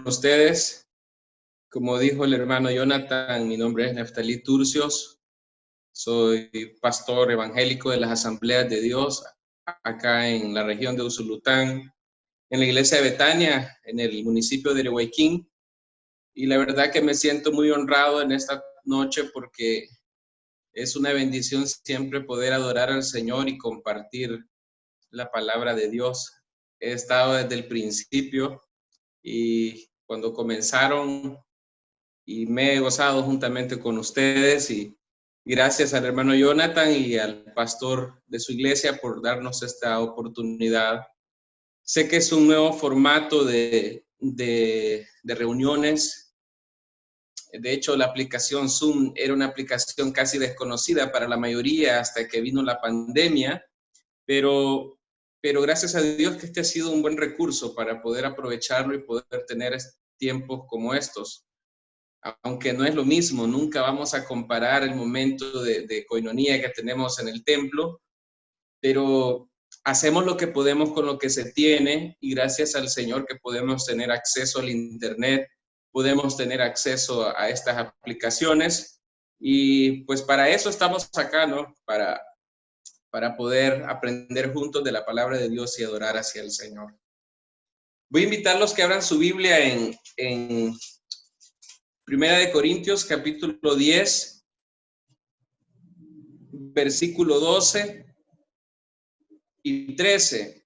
ustedes. Como dijo el hermano Jonathan, mi nombre es Neftalí Turcios. Soy pastor evangélico de las Asambleas de Dios acá en la región de Usulután, en la iglesia de Betania, en el municipio de Erehuayquín. Y la verdad que me siento muy honrado en esta noche porque es una bendición siempre poder adorar al Señor y compartir la palabra de Dios. He estado desde el principio y cuando comenzaron y me he gozado juntamente con ustedes y gracias al hermano Jonathan y al pastor de su iglesia por darnos esta oportunidad. Sé que es un nuevo formato de reuniones. De hecho, la aplicación Zoom era una aplicación casi desconocida para la mayoría hasta que vino la pandemia, pero gracias a Dios que este ha sido un buen recurso para poder aprovecharlo y poder tener tiempos como estos. Aunque no es lo mismo, nunca vamos a comparar el momento de coinonía que tenemos en el templo, pero hacemos lo que podemos con lo que se tiene y gracias al Señor que podemos tener acceso al internet, podemos tener acceso a estas aplicaciones y pues para eso estamos acá, ¿no? Para poder aprender juntos de la palabra de Dios y adorar hacia el Señor. Voy a invitarlos que abran su Biblia en Primera de Corintios, capítulo 10, versículo 12 y 13.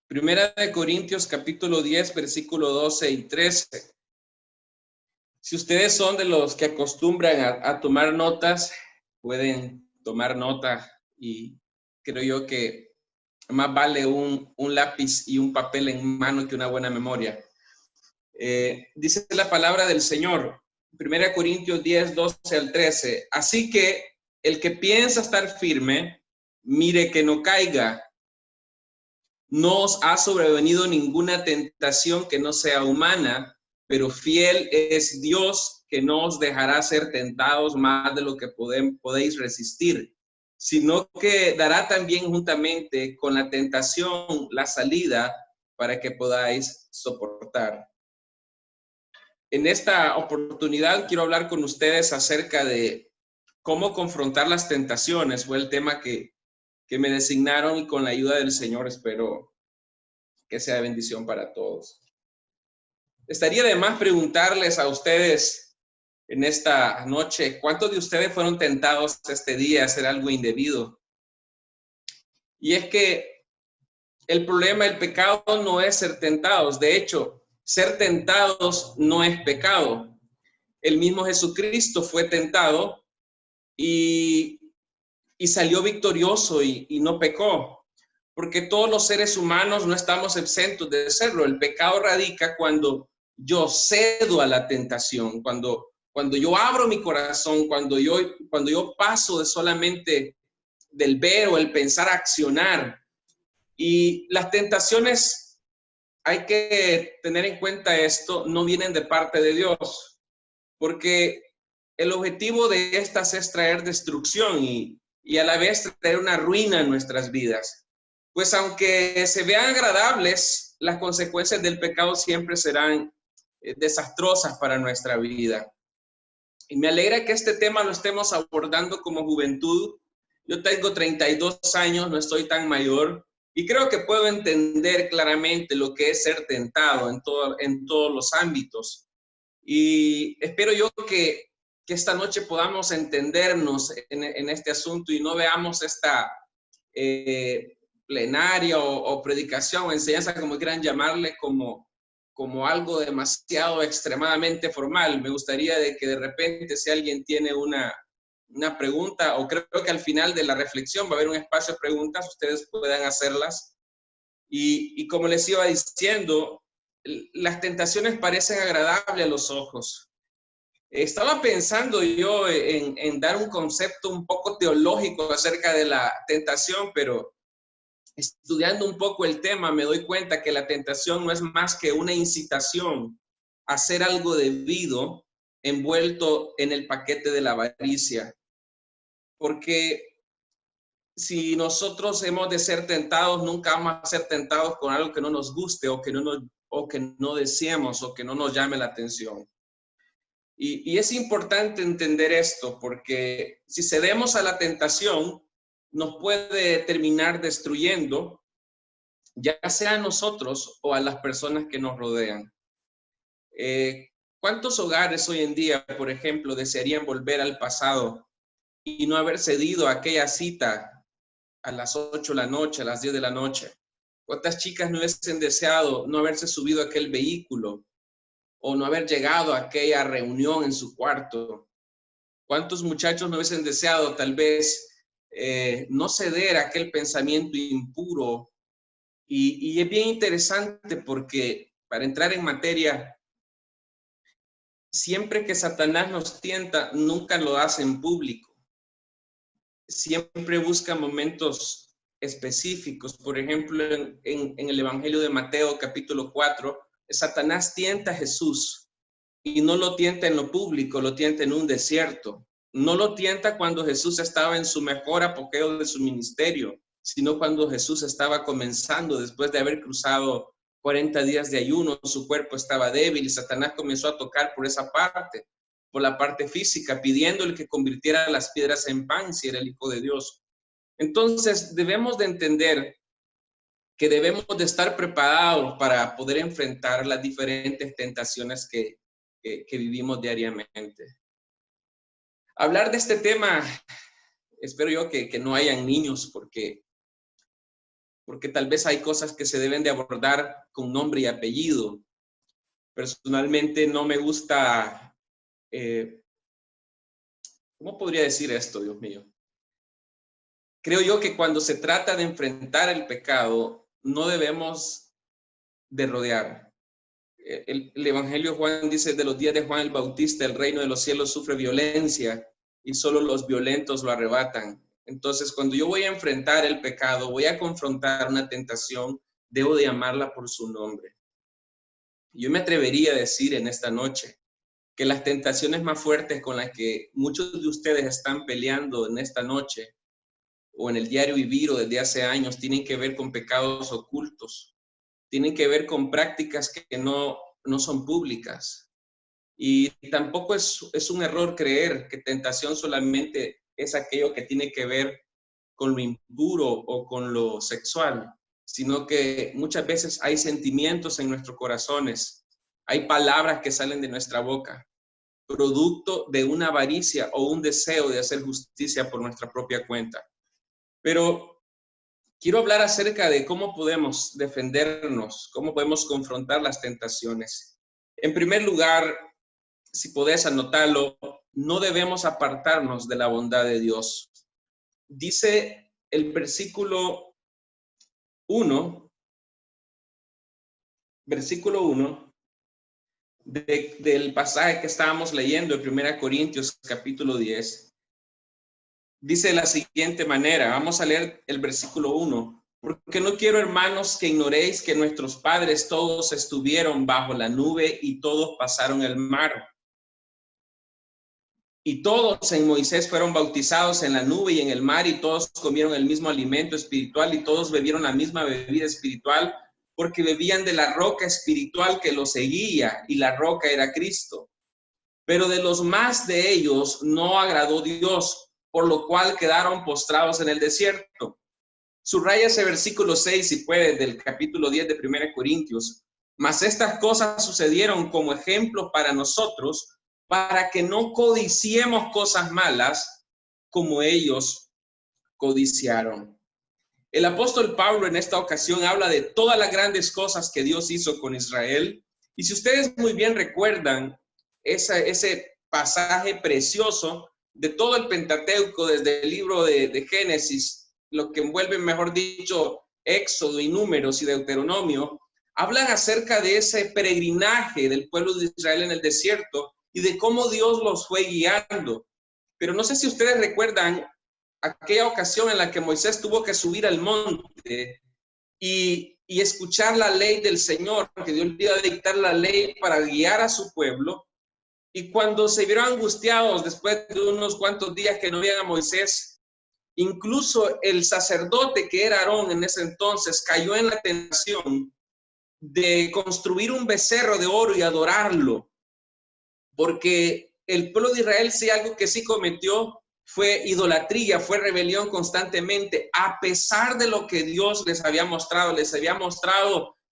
Primera de Corintios, capítulo 10, versículo 12 y 13. Si ustedes son de los que acostumbran a tomar notas, pueden tomar nota y creo yo que más vale un lápiz y un papel en mano que una buena memoria. Dice la palabra del Señor, 1 Corintios 10, 12 al 13. Así que el que piensa estar firme, mire que no caiga. No os ha sobrevenido ninguna tentación que no sea humana, pero fiel es Dios que no os dejará ser tentados más de lo que podéis resistir, sino que dará también juntamente con la tentación la salida para que podáis soportar. En esta oportunidad quiero hablar con ustedes acerca de cómo confrontar las tentaciones. Fue el tema que me designaron y con la ayuda del Señor espero que sea de bendición para todos. Estaría de más preguntarles a ustedes en esta noche, ¿cuántos de ustedes fueron tentados este día a hacer algo indebido? Y es que el problema del pecado no es ser tentados. De hecho, ser tentados no es pecado. El mismo Jesucristo fue tentado y salió victorioso y no pecó, porque todos los seres humanos no estamos exentos de serlo. El pecado radica cuando yo cedo a la tentación, cuando yo abro mi corazón, cuando yo paso de solamente del ver o el pensar a accionar. Y las tentaciones, hay que tener en cuenta esto, no vienen de parte de Dios, porque el objetivo de estas es traer destrucción y a la vez traer una ruina en nuestras vidas. Pues aunque se vean agradables, las consecuencias del pecado siempre serán desastrosas para nuestra vida. Y me alegra que este tema lo estemos abordando como juventud. Yo tengo 32 años, no estoy tan mayor, y creo que puedo entender claramente lo que es ser tentado en todos los ámbitos. Y espero yo que esta noche podamos entendernos en este asunto y no veamos esta plenaria o predicación o enseñanza, como quieran llamarle, como algo demasiado extremadamente formal. Me gustaría de que de repente, si alguien tiene una pregunta, o creo que al final de la reflexión va a haber un espacio de preguntas, ustedes puedan hacerlas. Y como les iba diciendo, las tentaciones parecen agradables a los ojos. Estaba pensando yo en dar un concepto un poco teológico acerca de la tentación, pero estudiando un poco el tema me doy cuenta que la tentación no es más que una incitación a hacer algo debido envuelto en el paquete de la avaricia. Porque si nosotros hemos de ser tentados, nunca vamos a ser tentados con algo que no nos guste o que no o que no deseemos o que no nos llame la atención. Y es importante entender esto porque si cedemos a la tentación, nos puede terminar destruyendo, ya sea a nosotros o a las personas que nos rodean. ¿Cuántos hogares hoy en día, por ejemplo, desearían volver al pasado y no haber cedido a aquella cita a las 8 de la noche, a las 10 de la noche? ¿Cuántas chicas no hubiesen deseado no haberse subido a aquel vehículo o no haber llegado a aquella reunión en su cuarto? ¿Cuántos muchachos no hubiesen deseado tal vez no ceder a aquel pensamiento impuro? Y es bien interesante porque, para entrar en materia, siempre que Satanás nos tienta, nunca lo hace en público. Siempre busca momentos específicos. Por ejemplo, en el Evangelio de Mateo, capítulo 4, Satanás tienta a Jesús y no lo tienta en lo público, lo tienta en un desierto. No lo tienta cuando Jesús estaba en su mejor apogeo de su ministerio, sino cuando Jesús estaba comenzando, después de haber cruzado 40 días de ayuno, su cuerpo estaba débil y Satanás comenzó a tocar por esa parte, por la parte física, pidiéndole que convirtiera las piedras en pan si era el Hijo de Dios. Entonces, debemos de entender que debemos de estar preparados para poder enfrentar las diferentes tentaciones que vivimos diariamente. Hablar de este tema, espero yo que no hayan niños, porque tal vez hay cosas que se deben de abordar con nombre y apellido. Personalmente no me gusta, ¿cómo podría decir esto, Dios mío? Creo yo que cuando se trata de enfrentar el pecado, no debemos de rodear. El Evangelio de Juan dice: de los días de Juan el Bautista, el reino de los cielos sufre violencia y solo los violentos lo arrebatan. Entonces, cuando yo voy a enfrentar el pecado, voy a confrontar una tentación, debo de llamarla por su nombre. Yo me atrevería a decir en esta noche que las tentaciones más fuertes con las que muchos de ustedes están peleando en esta noche o en el diario vivir o desde hace años tienen que ver con pecados ocultos, tienen que ver con prácticas que no son públicas. Y tampoco es un error creer que tentación solamente es aquello que tiene que ver con lo impuro o con lo sexual, sino que muchas veces hay sentimientos en nuestros corazones, hay palabras que salen de nuestra boca, producto de una avaricia o un deseo de hacer justicia por nuestra propia cuenta. Pero quiero hablar acerca de cómo podemos defendernos, cómo podemos confrontar las tentaciones. En primer lugar, si podés anotarlo, no debemos apartarnos de la bondad de Dios. Dice el versículo 1 del pasaje que estábamos leyendo en 1 Corintios capítulo 10, dice de la siguiente manera. Vamos a leer el versículo 1. Porque no quiero, hermanos, que ignoréis que nuestros padres todos estuvieron bajo la nube y todos pasaron el mar. Y todos en Moisés fueron bautizados en la nube y en el mar, y todos comieron el mismo alimento espiritual y todos bebieron la misma bebida espiritual, porque bebían de la roca espiritual que los seguía, y la roca era Cristo. Pero de los más de ellos no agradó Dios, por lo cual quedaron postrados en el desierto. Subraya ese versículo 6, si puede, del capítulo 10 de 1 Corintios. Mas estas cosas sucedieron como ejemplo para nosotros, para que no codiciemos cosas malas como ellos codiciaron. El apóstol Pablo en esta ocasión habla de todas las grandes cosas que Dios hizo con Israel. Y si ustedes muy bien recuerdan ese pasaje precioso de todo el Pentateuco, desde el libro de Génesis, lo que envuelve, mejor dicho, Éxodo y Números y Deuteronomio, hablan acerca de ese peregrinaje del pueblo de Israel en el desierto y de cómo Dios los fue guiando. Pero no sé si ustedes recuerdan aquella ocasión en la que Moisés tuvo que subir al monte y escuchar la ley del Señor, que Dios le iba a dictar la ley para guiar a su pueblo. Y cuando se vieron angustiados después de unos cuantos días que no veían a Moisés, incluso el sacerdote que era Aarón en ese entonces cayó en la tentación de construir un becerro de oro y adorarlo, porque el pueblo de Israel, sí, algo que sí cometió fue idolatría, fue rebelión constantemente, a pesar de lo que Dios les había mostrado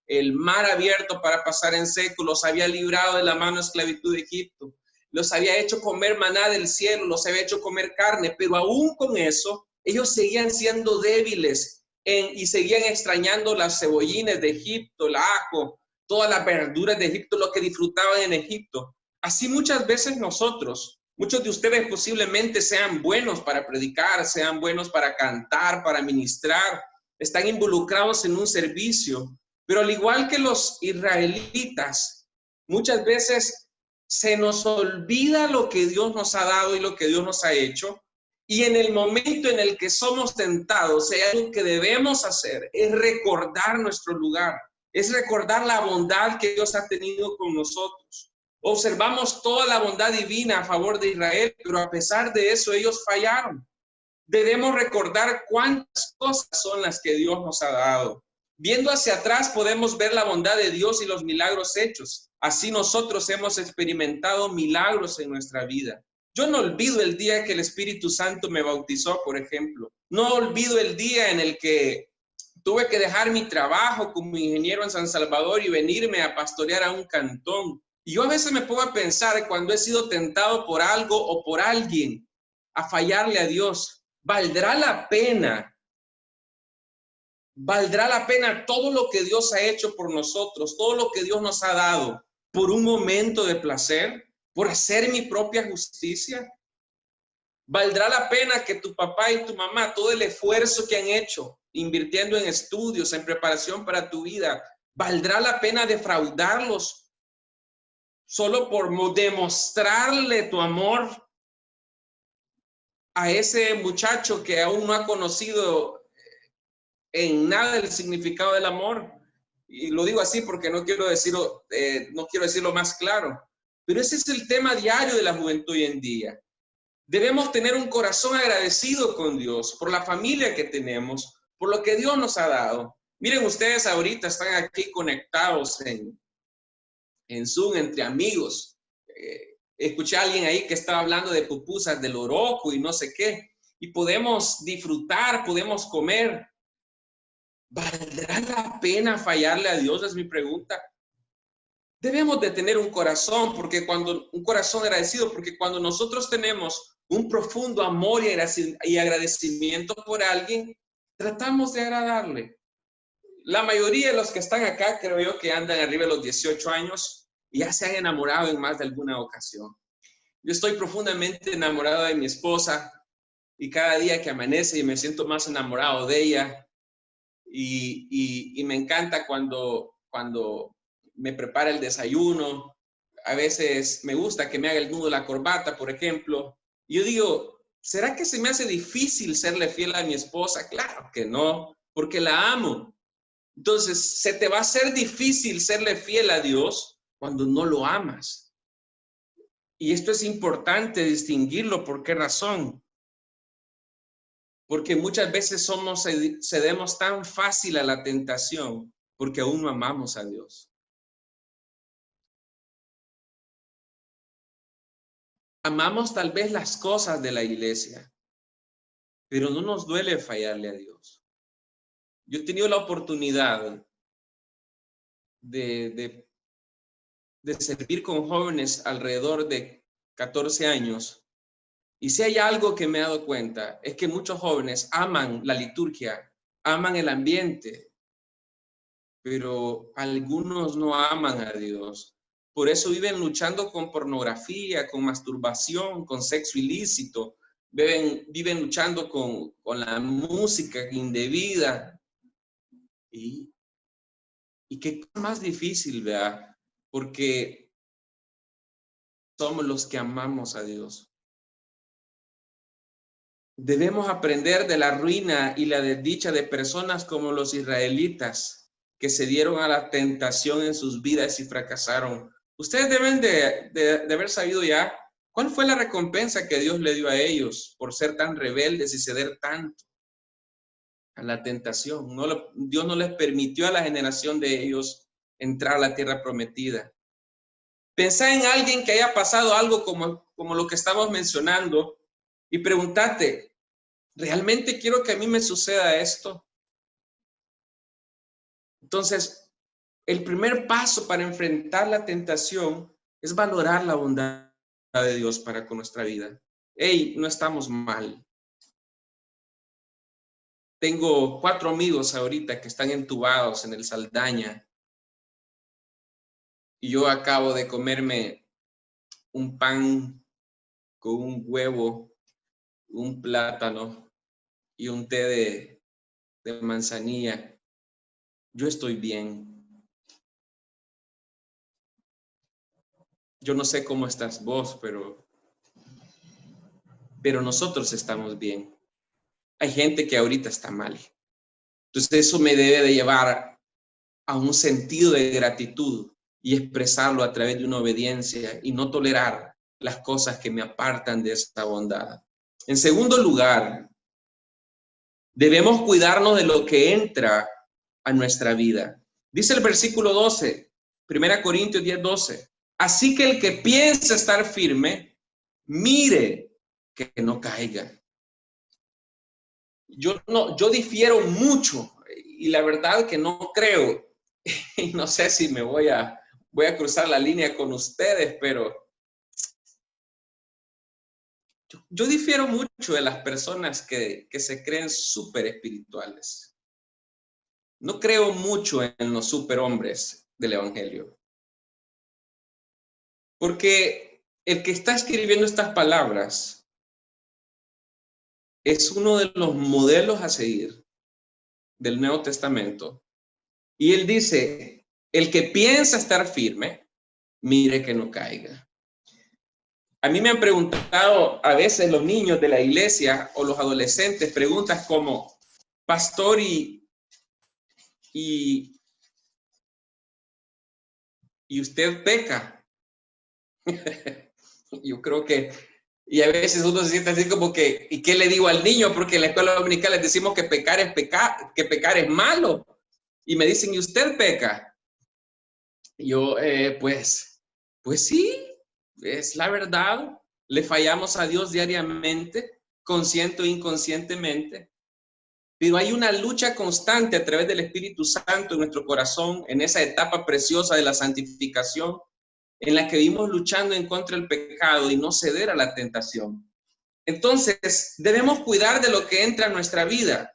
el mar abierto para pasar en seco, los había librado de la mano de esclavitud de Egipto, los había hecho comer maná del cielo, los había hecho comer carne, pero aún con eso, ellos seguían siendo débiles y seguían extrañando las cebollines de Egipto, el ajo, todas las verduras de Egipto, lo que disfrutaban en Egipto. Así muchas veces nosotros, muchos de ustedes posiblemente sean buenos para predicar, sean buenos para cantar, para ministrar, están involucrados en un servicio, pero al igual que los israelitas, muchas veces se nos olvida lo que Dios nos ha dado y lo que Dios nos ha hecho, y en el momento en el que somos tentados, hay algo que debemos hacer, es recordar nuestro lugar, es recordar la bondad que Dios ha tenido con nosotros. Observamos toda la bondad divina a favor de Israel, pero a pesar de eso ellos fallaron. Debemos recordar cuántas cosas son las que Dios nos ha dado. Viendo hacia atrás podemos ver la bondad de Dios y los milagros hechos. Así nosotros hemos experimentado milagros en nuestra vida. Yo no olvido el día que el Espíritu Santo me bautizó, por ejemplo. No olvido el día en el que tuve que dejar mi trabajo como ingeniero en San Salvador y venirme a pastorear a un cantón. Y yo a veces me pongo a pensar cuando he sido tentado por algo o por alguien a fallarle a Dios, ¿valdrá la pena? ¿Valdrá la pena todo lo que Dios ha hecho por nosotros, todo lo que Dios nos ha dado, por un momento de placer, por hacer mi propia justicia? ¿Valdrá la pena que tu papá y tu mamá, todo el esfuerzo que han hecho, invirtiendo en estudios, en preparación para tu vida, valdrá la pena defraudarlos solo por demostrarle tu amor a ese muchacho que aún no ha conocido en nada el significado del amor? Y lo digo así porque no quiero decirlo más claro, pero ese es el tema diario de la juventud hoy en día. Debemos tener un corazón agradecido con Dios por la familia que tenemos, por lo que Dios nos ha dado. Miren, ustedes ahorita están aquí conectados en Zoom entre amigos. Escuché a alguien ahí que estaba hablando de pupusas del oroco y no sé qué. Y podemos disfrutar, podemos comer. ¿Valdrá la pena fallarle a Dios? Es mi pregunta. Debemos de tener un corazón agradecido, porque cuando nosotros tenemos un profundo amor y agradecimiento por alguien, tratamos de agradarle. La mayoría de los que están acá, creo yo que andan arriba de los 18 años y ya se han enamorado en más de alguna ocasión. Yo estoy profundamente enamorado de mi esposa y cada día que amanece y me siento más enamorado de ella y me encanta cuando me prepara el desayuno. A veces me gusta que me haga el nudo de la corbata, por ejemplo. Y yo digo, ¿será que se me hace difícil serle fiel a mi esposa? Claro que no, porque la amo. Entonces, se te va a hacer difícil serle fiel a Dios cuando no lo amas. Y esto es importante distinguirlo. ¿Por qué razón? Porque muchas veces cedemos tan fácil a la tentación porque aún no amamos a Dios. Amamos tal vez las cosas de la iglesia, pero no nos duele fallarle a Dios. Yo he tenido la oportunidad de servir con jóvenes alrededor de 14 años. Y si hay algo que me he dado cuenta, es que muchos jóvenes aman la liturgia, aman el ambiente, pero algunos no aman a Dios. Por eso viven luchando con pornografía, con masturbación, con sexo ilícito, viven luchando con la música indebida. Y qué más difícil, ¿verdad? Porque somos los que amamos a Dios. Debemos aprender de la ruina y la desdicha de personas como los israelitas que se dieron a la tentación en sus vidas y fracasaron. Ustedes deben de haber sabido ya cuál fue la recompensa que Dios le dio a ellos por ser tan rebeldes y ceder tanto a la tentación. Dios no les permitió a la generación de ellos entrar a la tierra prometida. Pensá en alguien que haya pasado algo como lo que estamos mencionando y pregúntate, ¿realmente quiero que a mí me suceda esto? Entonces, el primer paso para enfrentar la tentación es valorar la bondad de Dios para con nuestra vida. Hey, no estamos mal. Tengo 4 amigos ahorita que están entubados en el Saldaña y yo acabo de comerme un pan con un huevo, un plátano y un té de manzanilla. Yo estoy bien. Yo no sé cómo estás vos, pero nosotros estamos bien. Hay gente que ahorita está mal. Entonces eso me debe de llevar a un sentido de gratitud y expresarlo a través de una obediencia y no tolerar las cosas que me apartan de esta bondad. En segundo lugar, debemos cuidarnos de lo que entra a nuestra vida. Dice el versículo 12, 1 Corintios 10:12. Así que el que piensa estar firme, mire que no caiga. Yo difiero mucho y la verdad que no creo, y no sé si me voy a cruzar la línea con ustedes, pero yo difiero mucho de las personas que se creen súper espirituales. No creo mucho en los superhombres del Evangelio. Porque el que está escribiendo estas palabras es uno de los modelos a seguir del Nuevo Testamento. Y él dice, el que piensa estar firme, mire que no caiga. A mí me han preguntado a veces los niños de la iglesia o los adolescentes preguntas como, pastor, y usted peca. Yo creo que, y a veces uno se siente así como que, ¿y qué le digo al niño? Porque en la escuela dominical les decimos que pecar es malo. Y me dicen, ¿y usted peca? Y yo, pues sí, es la verdad. Le fallamos a Dios diariamente, consciente o inconscientemente. Pero hay una lucha constante a través del Espíritu Santo en nuestro corazón, en esa etapa preciosa de la santificación, en la que vivimos luchando en contra del pecado y no ceder a la tentación. Entonces, debemos cuidar de lo que entra en nuestra vida.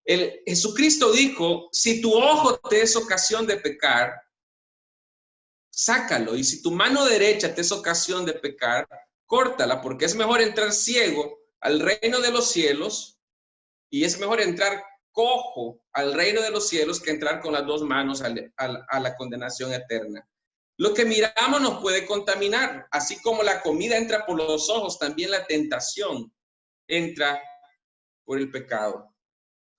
Jesucristo dijo, si tu ojo te es ocasión de pecar, sácalo. Y si tu mano derecha te es ocasión de pecar, córtala, porque es mejor entrar ciego al reino de los cielos y es mejor entrar cojo al reino de los cielos que entrar con las 2 manos a la condenación eterna. Lo que miramos nos puede contaminar, así como la comida entra por los ojos, también la tentación entra por el pecado.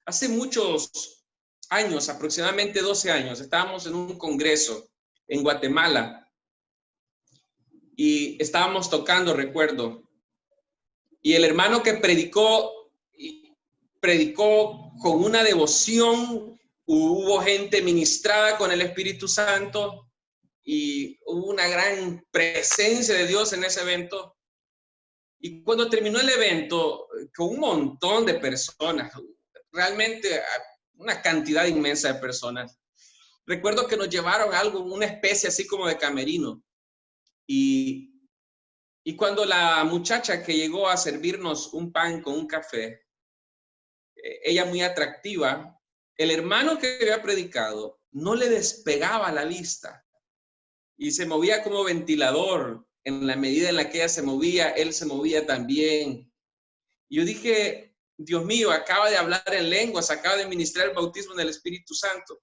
Hace muchos años, aproximadamente 12 años, estábamos en un congreso en Guatemala y estábamos tocando, recuerdo, y el hermano que predicó con una devoción, hubo gente ministrada con el Espíritu Santo y hubo una gran presencia de Dios en ese evento. Y cuando terminó el evento, con un montón de personas, realmente una cantidad inmensa de personas, recuerdo que nos llevaron algo, una especie así como de camerino. Y cuando la muchacha que llegó a servirnos un pan con un café, ella muy atractiva, el hermano que había predicado no le despegaba la vista y se movía como ventilador. En la medida en la que ella se movía, él se movía también. Y yo dije, Dios mío, acaba de hablar en lenguas, acaba de ministrar el bautismo en el Espíritu Santo.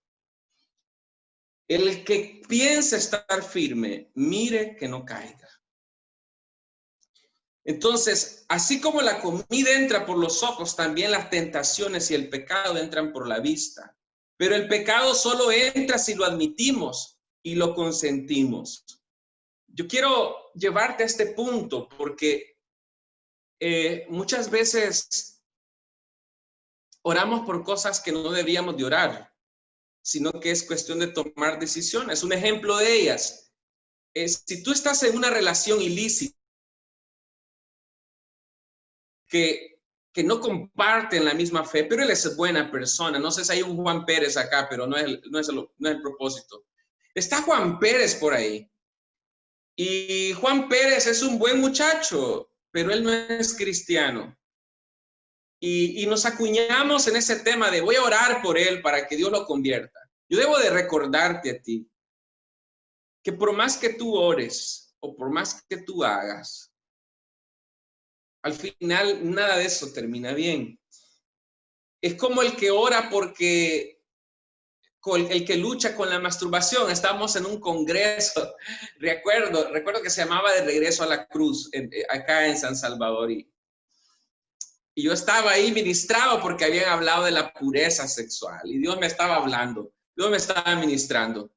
El que piensa estar firme, mire que no caiga. Entonces, así como la comida entra por los ojos, también las tentaciones y el pecado entran por la vista. Pero el pecado solo entra si lo admitimos y lo consentimos. Yo quiero llevarte a este punto porque muchas veces oramos por cosas que no deberíamos de orar. sino que es cuestión de tomar decisiones. Un ejemplo de ellas es si tú estás en una relación ilícita que no comparten la misma fe, pero él es buena persona. No sé si hay un Juan Pérez acá, pero no es el propósito. Está Juan Pérez por ahí. Y Juan Pérez es un buen muchacho, pero él no es cristiano. Y nos acuñamos en ese tema de voy a orar por él para que Dios lo convierta. Yo debo de recordarte a ti que por más que tú ores o por más que tú hagas, al final nada de eso termina bien. Es como el que ora porque el que lucha con la masturbación. Estamos en un congreso, recuerdo que se llamaba De Regreso a la Cruz, acá en San Salvador. Y yo estaba ahí ministrado porque habían hablado de la pureza sexual. Y Dios me estaba hablando, Dios me estaba ministrando.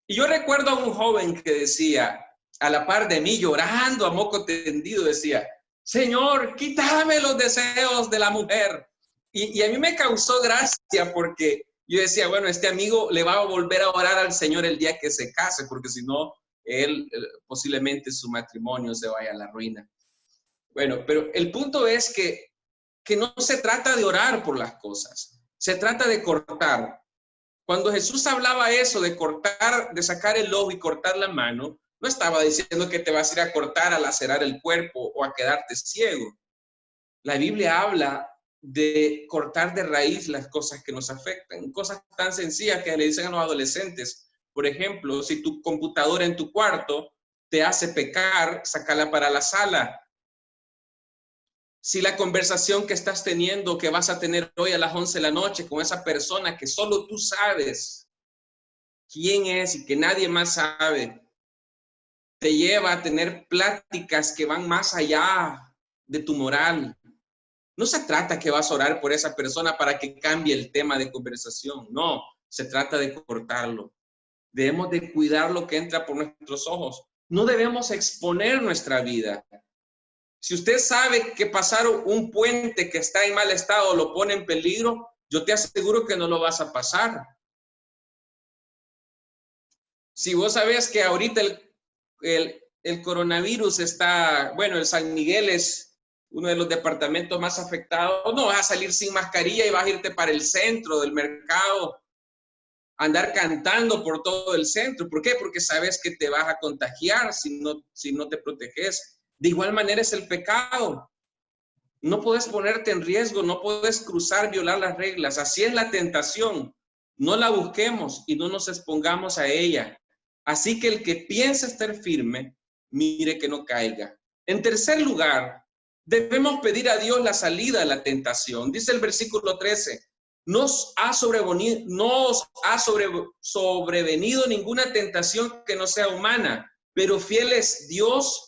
Y yo recuerdo a un joven que decía, a la par de mí, llorando a moco tendido, decía, Señor, quítame los deseos de la mujer. Y a mí me causó gracia porque yo decía, bueno, este amigo le va a volver a orar al Señor el día que se case, porque si no, él posiblemente su matrimonio se vaya a la ruina. Bueno, pero el punto es que no se trata de orar por las cosas, se trata de cortar. Cuando Jesús hablaba eso de cortar, de sacar el ojo y cortar la mano, no estaba diciendo que te vas a ir a cortar, a lacerar el cuerpo o a quedarte ciego. La Biblia habla de cortar de raíz las cosas que nos afectan, cosas tan sencillas que le dicen a los adolescentes. Por ejemplo, si tu computadora en tu cuarto te hace pecar, sácala para la sala. Si la conversación que estás teniendo, que vas a tener hoy a las 11 de la noche con esa persona que solo tú sabes quién es y que nadie más sabe, te lleva a tener pláticas que van más allá de tu moral. No se trata que vas a orar por esa persona para que cambie el tema de conversación. No, se trata de cortarlo. Debemos de cuidar lo que entra por nuestros ojos. No debemos exponer nuestra vida. Si usted sabe que pasar un puente que está en mal estado lo pone en peligro, yo te aseguro que no lo vas a pasar. Si vos sabes que ahorita el coronavirus está, bueno, el San Miguel es uno de los departamentos más afectados, no vas a salir sin mascarilla y vas a irte para el centro del mercado, a andar cantando por todo el centro. ¿Por qué? Porque sabes que te vas a contagiar si no te proteges. De igual manera es el pecado. No puedes ponerte en riesgo, no puedes cruzar, violar las reglas. Así es la tentación. No la busquemos y no nos expongamos a ella. Así que el que piensa estar firme, mire que no caiga. En tercer lugar, debemos pedir a Dios la salida de la tentación. Dice el versículo 13, nos ha sobrevenido ninguna tentación que no sea humana, pero fiel es Dios,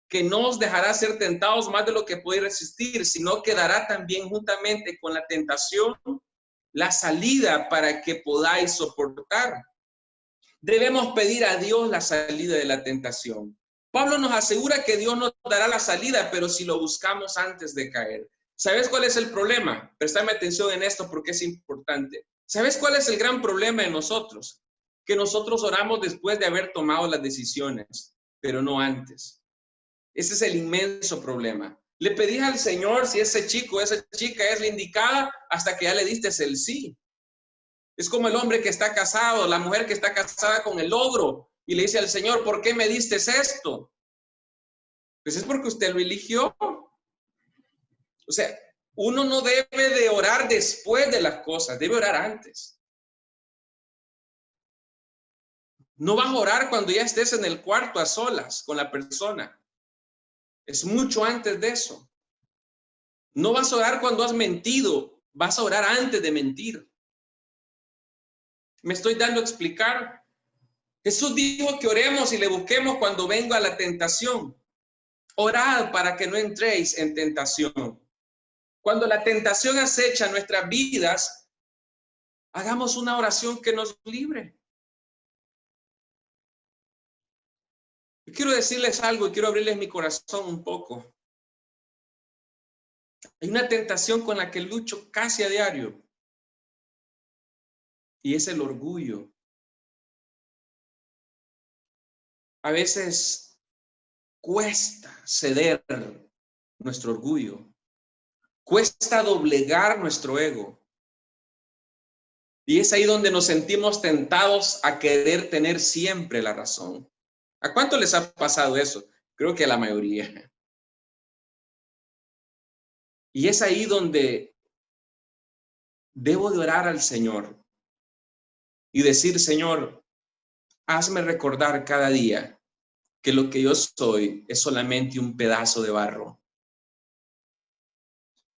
que no os dejará ser tentados más de lo que podéis resistir, sino que dará también juntamente con la tentación la salida para que podáis soportar. Debemos pedir a Dios la salida de la tentación. Pablo nos asegura que Dios nos dará la salida, pero si lo buscamos antes de caer. ¿Sabes cuál es el problema? Préstame atención en esto porque es importante. ¿Sabes cuál es el gran problema de nosotros? Que nosotros oramos después de haber tomado las decisiones, pero no antes. Ese es el inmenso problema. Le pedís al Señor si ese chico, esa chica es la indicada hasta que ya le diste el sí. Es como el hombre que está casado, la mujer que está casada con el ogro y le dice al Señor, ¿por qué me diste esto? Pues es porque usted lo eligió. O sea, uno no debe de orar después de las cosas, debe orar antes. No vas a orar cuando ya estés en el cuarto a solas con la persona. Es mucho antes de eso. No vas a orar cuando has mentido, vas a orar antes de mentir. ¿Me estoy dando a explicar? Jesús dijo que oremos y le busquemos cuando venga la tentación. Orad para que no entréis en tentación. Cuando la tentación acecha nuestras vidas, hagamos una oración que nos libre. Yo quiero decirles algo y quiero abrirles mi corazón un poco. Hay una tentación con la que lucho casi a diario. y es el orgullo. A veces cuesta ceder nuestro orgullo, cuesta doblegar nuestro ego. Y es ahí donde nos sentimos tentados a querer tener siempre la razón. ¿A cuánto les ha pasado eso? Creo que a la mayoría. Y es ahí donde debo de orar al Señor y decir, Señor, hazme recordar cada día que lo que yo soy es solamente un pedazo de barro.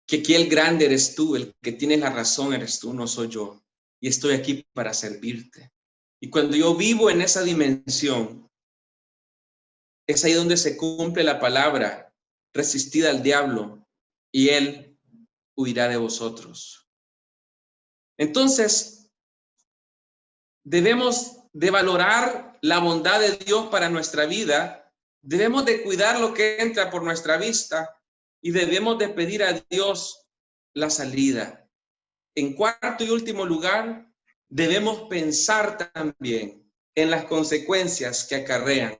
Que aquí el grande eres tú, el que tiene la razón eres tú, no soy yo. Y estoy aquí para servirte. Y cuando yo vivo en esa dimensión, es ahí donde se cumple la palabra, resistid al diablo y él huirá de vosotros. Entonces, debemos de valorar la bondad de Dios para nuestra vida, debemos de cuidar lo que entra por nuestra vista y debemos de pedir a Dios la salida. En cuarto y último lugar, debemos pensar también en las consecuencias que acarrean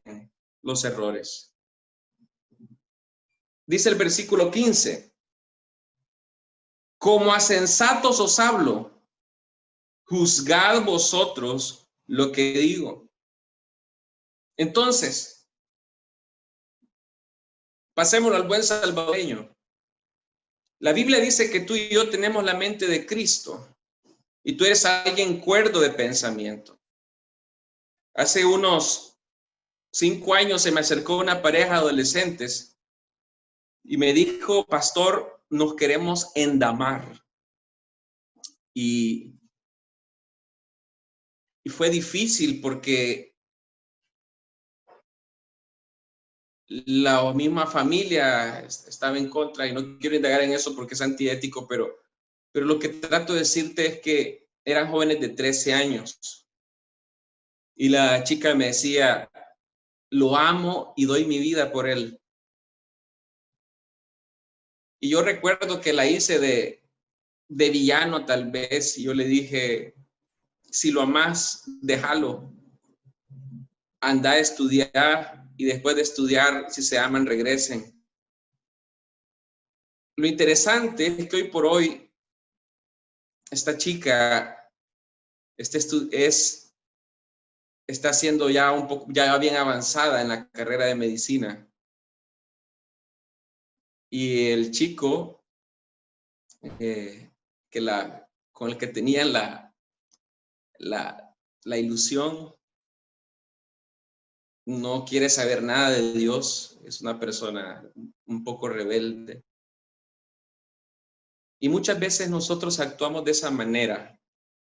los errores. Dice el versículo 15, como a sensatos os hablo, juzgad vosotros lo que digo. Entonces, pasémoslo al buen salvadoreño. La Biblia dice que tú y yo tenemos la mente de Cristo y tú eres alguien cuerdo de pensamiento. Hace unos 5 años se me acercó una pareja de adolescentes y me dijo, pastor, nos queremos endamar. Y fue difícil porque la misma familia estaba en contra y no quiero indagar en eso porque es antiético, pero lo que trato de decirte es que eran jóvenes de 13 años y la chica me decía, lo amo y doy mi vida por él. Y yo recuerdo que la hice de villano tal vez, y yo le dije, si lo amás, déjalo, anda a estudiar y después de estudiar, si se aman, regresen. Lo interesante es que hoy por hoy, esta chica está siendo ya un poco, ya bien avanzada en la carrera de medicina. Y el chico con el que tenían la ilusión, no quiere saber nada de Dios, es una persona un poco rebelde. Y muchas veces nosotros actuamos de esa manera,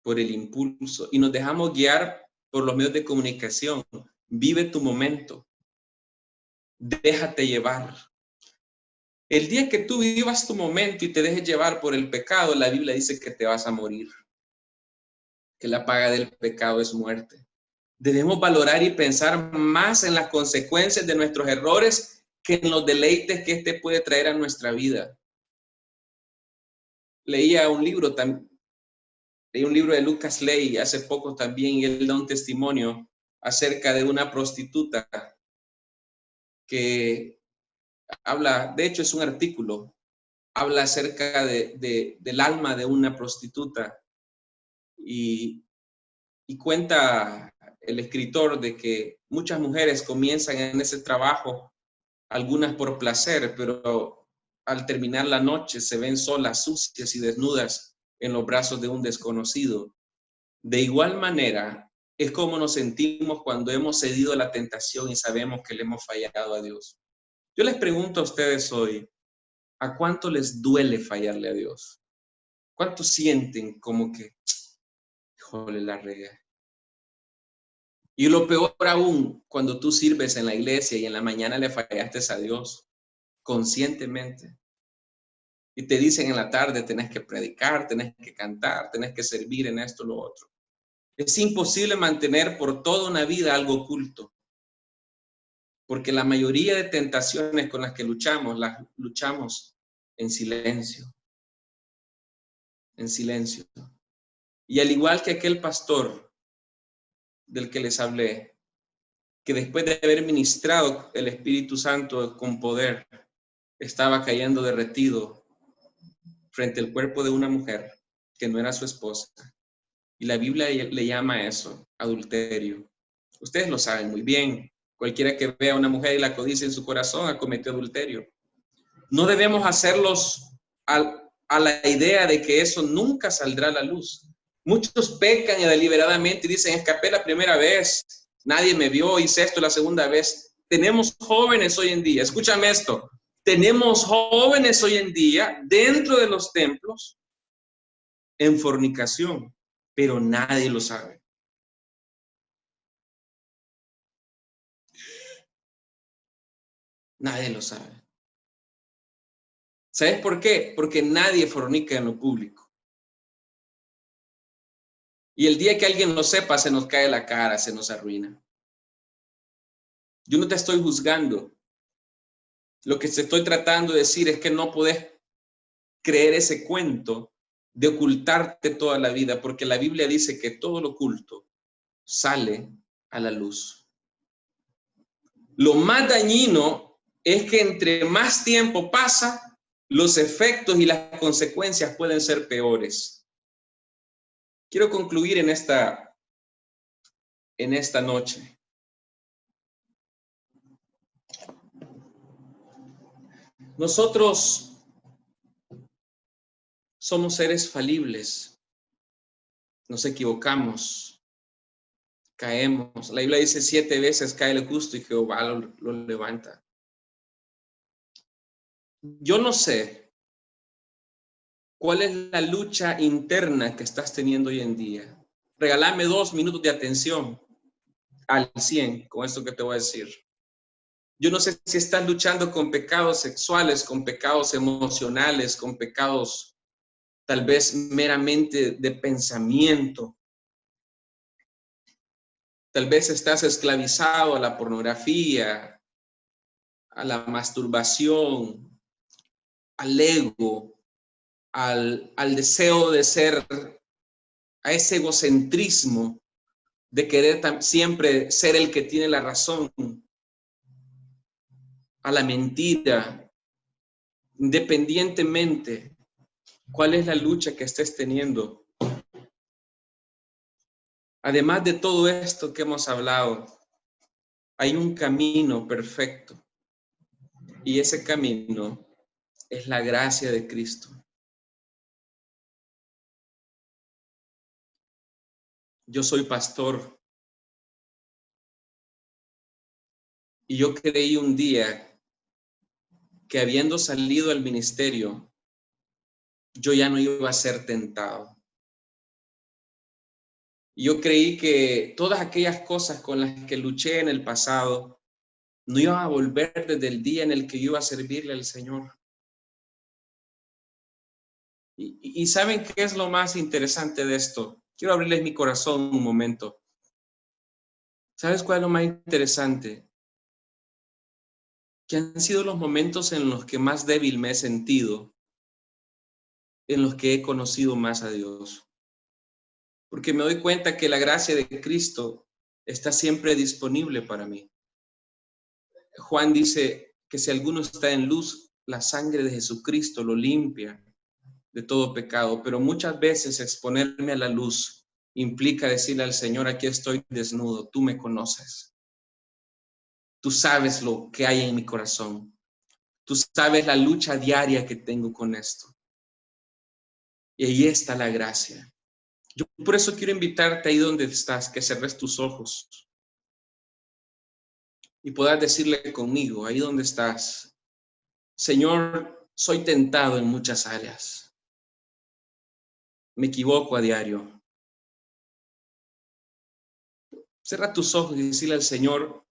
por el impulso, y nos dejamos guiar por los medios de comunicación. Vive tu momento, déjate llevar. El día que tú vivas tu momento y te dejes llevar por el pecado, la Biblia dice que te vas a morir, que la paga del pecado es muerte. Debemos valorar y pensar más en las consecuencias de nuestros errores que en los deleites que este puede traer a nuestra vida. Leí un libro de Lucas Ley hace poco también y él da un testimonio acerca de una prostituta que habla, de hecho es un artículo, habla acerca del alma de una prostituta y cuenta el escritor de que muchas mujeres comienzan en ese trabajo, algunas por placer, pero al terminar la noche se ven solas, sucias y desnudas en los brazos de un desconocido. De igual manera, es como nos sentimos cuando hemos cedido a la tentación y sabemos que le hemos fallado a Dios. Yo les pregunto a ustedes hoy, ¿a cuánto les duele fallarle a Dios? ¿Cuánto sienten como que, híjole, la regué? Y lo peor aún, cuando tú sirves en la iglesia y en la mañana le fallaste a Dios conscientemente. Y te dicen en la tarde, tenés que predicar, tenés que cantar, tenés que servir en esto, lo otro. Es imposible mantener por toda una vida algo oculto. Porque la mayoría de tentaciones con las que luchamos, las luchamos en silencio. En silencio. Y al igual que aquel pastor del que les hablé, que después de haber ministrado el Espíritu Santo con poder, estaba cayendo derretido frente al cuerpo de una mujer que no era su esposa. Y la Biblia le llama a eso adulterio. Ustedes lo saben muy bien. Cualquiera que vea a una mujer y la codicia en su corazón ha cometido adulterio. No debemos hacerlos a la idea de que eso nunca saldrá a la luz. Muchos pecan deliberadamente y dicen, escapé la primera vez, nadie me vio, hice esto la segunda vez. Tenemos jóvenes hoy en día, escúchame esto, tenemos jóvenes hoy en día dentro de los templos en fornicación, pero nadie lo sabe. Nadie lo sabe. ¿Sabes por qué? Porque nadie fornica en lo público. Y el día que alguien lo sepa, se nos cae la cara, se nos arruina. Yo no te estoy juzgando. Lo que te estoy tratando de decir es que no podés creer ese cuento de ocultarte toda la vida, porque la Biblia dice que todo lo oculto sale a la luz. Lo más dañino es que entre más tiempo pasa, los efectos y las consecuencias pueden ser peores. Quiero concluir en esta noche. Nosotros somos seres falibles, nos equivocamos, caemos. La Biblia dice 7 veces cae el justo y Jehová lo levanta. Yo no sé cuál es la lucha interna que estás teniendo hoy en día. Regálame 2 minutos de atención al 100 con esto que te voy a decir. Yo no sé si estás luchando con pecados sexuales, con pecados emocionales, con pecados tal vez meramente de pensamiento. Tal vez estás esclavizado a la pornografía, a la masturbación, al ego, al deseo de ser, a ese egocentrismo de querer siempre ser el que tiene la razón, a la mentira, independientemente cuál es la lucha que estés teniendo. Además de todo esto que hemos hablado, hay un camino perfecto y ese camino es la gracia de Cristo. Yo soy pastor y yo creí un día que habiendo salido al ministerio, yo ya no iba a ser tentado. Yo creí que todas aquellas cosas con las que luché en el pasado no iban a volver desde el día en el que yo iba a servirle al Señor. Y ¿saben qué es lo más interesante de esto? Quiero abrirles mi corazón un momento. ¿Sabes cuál es lo más interesante? Que han sido los momentos en los que más débil me he sentido, en los que he conocido más a Dios. Porque me doy cuenta que la gracia de Cristo está siempre disponible para mí. Juan dice que si alguno está en luz, la sangre de Jesucristo lo limpia de todo pecado, pero muchas veces exponerme a la luz implica decirle al Señor, aquí estoy desnudo, tú me conoces. Tú sabes lo que hay en mi corazón. Tú sabes la lucha diaria que tengo con esto. Y ahí está la gracia. Yo por eso quiero invitarte ahí donde estás, que cerres tus ojos y puedas decirle conmigo, ahí donde estás, Señor, soy tentado en muchas áreas. Me equivoco a diario. Cierra tus ojos y decirle al Señor,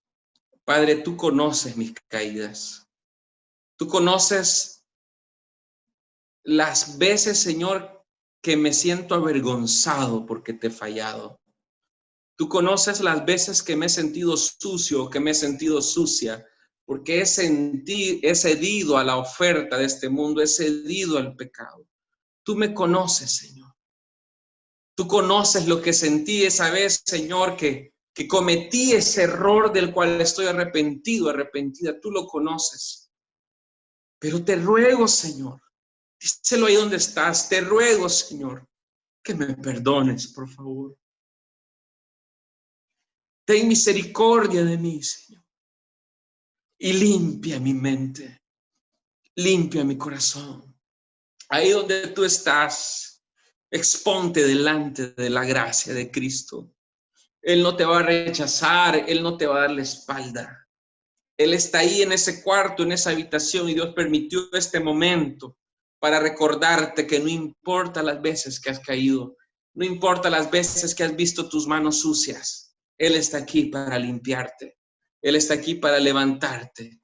Padre, tú conoces mis caídas. Tú conoces las veces, Señor, que me siento avergonzado porque te he fallado. Tú conoces las veces que me he sentido sucio, que me he sentido sucia, porque he cedido a la oferta de este mundo, he cedido al pecado. Tú me conoces, Señor. Tú conoces lo que sentí esa vez, Señor, que cometí ese error del cual estoy arrepentido, arrepentida. Tú lo conoces. Pero te ruego, Señor, díselo ahí donde estás. Te ruego, Señor, que me perdones, por favor. Ten misericordia de mí, Señor. Y limpia mi mente. Limpia mi corazón. Ahí donde tú estás, exponte delante de la gracia de Cristo. Él no te va a rechazar, Él no te va a dar la espalda. Él está ahí en ese cuarto, en esa habitación, y Dios permitió este momento para recordarte que no importa las veces que has caído, no importa las veces que has visto tus manos sucias, Él está aquí para limpiarte. Él está aquí para levantarte,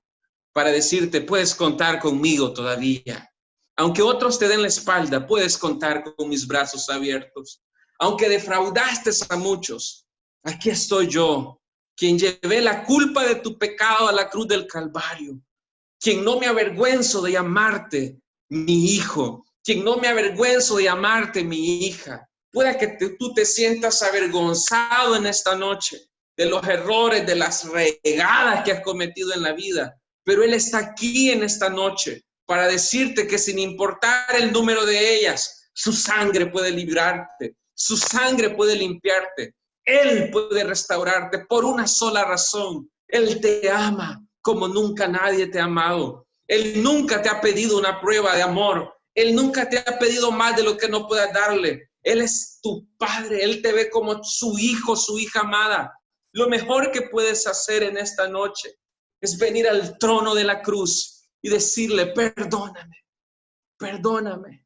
para decirte, puedes contar conmigo todavía. Aunque otros te den la espalda, puedes contar con mis brazos abiertos. Aunque defraudaste a muchos, aquí estoy yo, quien llevé la culpa de tu pecado a la cruz del Calvario, quien no me avergüenzo de llamarte mi hijo, quien no me avergüenzo de llamarte mi hija. Pueda que tú te sientas avergonzado en esta noche de los errores, de las regadas que has cometido en la vida, pero Él está aquí en esta noche para decirte que sin importar el número de ellas, su sangre puede librarte, su sangre puede limpiarte. Él puede restaurarte por una sola razón. Él te ama como nunca nadie te ha amado. Él nunca te ha pedido una prueba de amor. Él nunca te ha pedido más de lo que no puedas darle. Él es tu Padre. Él te ve como su hijo, su hija amada. Lo mejor que puedes hacer en esta noche es venir al trono de la cruz y decirle, perdóname, perdóname.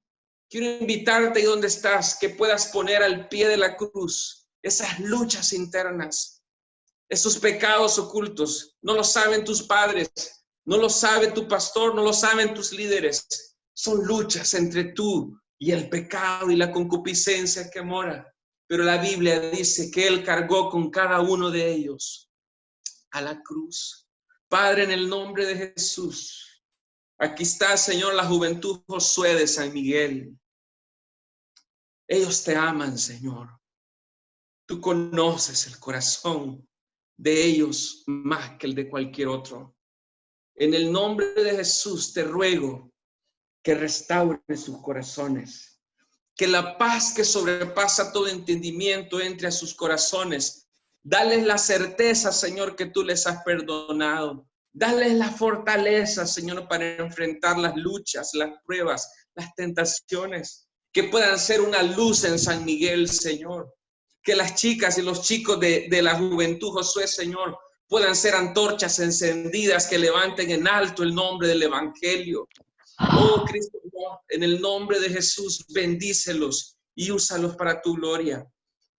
Quiero invitarte ahí donde estás, que puedas poner al pie de la cruz esas luchas internas, esos pecados ocultos. No lo saben tus padres, no lo sabe tu pastor, no lo saben tus líderes. Son luchas entre tú y el pecado y la concupiscencia que mora. Pero la Biblia dice que Él cargó con cada uno de ellos a la cruz. Padre, en el nombre de Jesús, aquí está, Señor, la juventud Josué de San Miguel. Ellos te aman, Señor. Tú conoces el corazón de ellos más que el de cualquier otro. En el nombre de Jesús te ruego que restaure sus corazones, que la paz que sobrepasa todo entendimiento entre a sus corazones. Dales la certeza, Señor, que tú les has perdonado. Dales la fortaleza, Señor, para enfrentar las luchas, las pruebas, las tentaciones, que puedan ser una luz en San Miguel, Señor. Que las chicas y los chicos de la juventud, Josué, Señor, puedan ser antorchas encendidas que levanten en alto el nombre del Evangelio. Oh, Cristo, en el nombre de Jesús, bendícelos y úsalos para tu gloria.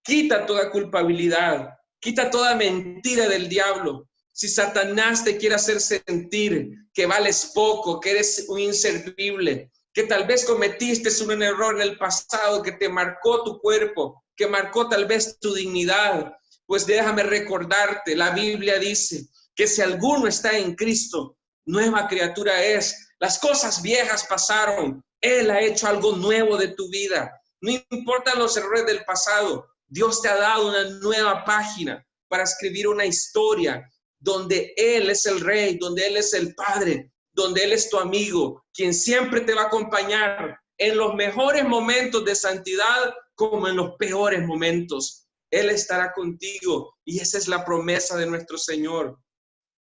Quita toda culpabilidad, quita toda mentira del diablo. Si Satanás te quiere hacer sentir que vales poco, que eres un inservible, que tal vez cometiste un error en el pasado que te marcó tu cuerpo, que marcó tal vez tu dignidad, pues déjame recordarte, la Biblia dice que si alguno está en Cristo, nueva criatura es. Las cosas viejas pasaron, Él ha hecho algo nuevo de tu vida. No importan los errores del pasado, Dios te ha dado una nueva página para escribir una historia donde Él es el Rey, donde Él es el Padre, donde Él es tu amigo, quien siempre te va a acompañar en los mejores momentos de santidad como en los peores momentos. Él estará contigo y esa es la promesa de nuestro Señor,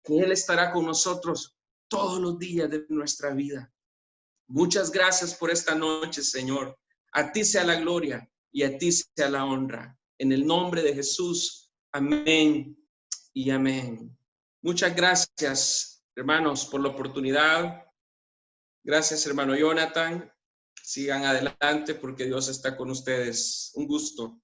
que Él estará con nosotros todos los días de nuestra vida. Muchas gracias por esta noche, Señor. A ti sea la gloria y a ti sea la honra. En el nombre de Jesús, amén y amén. Muchas gracias, hermanos, por la oportunidad. Gracias, hermano Jonathan. Sigan adelante porque Dios está con ustedes. Un gusto.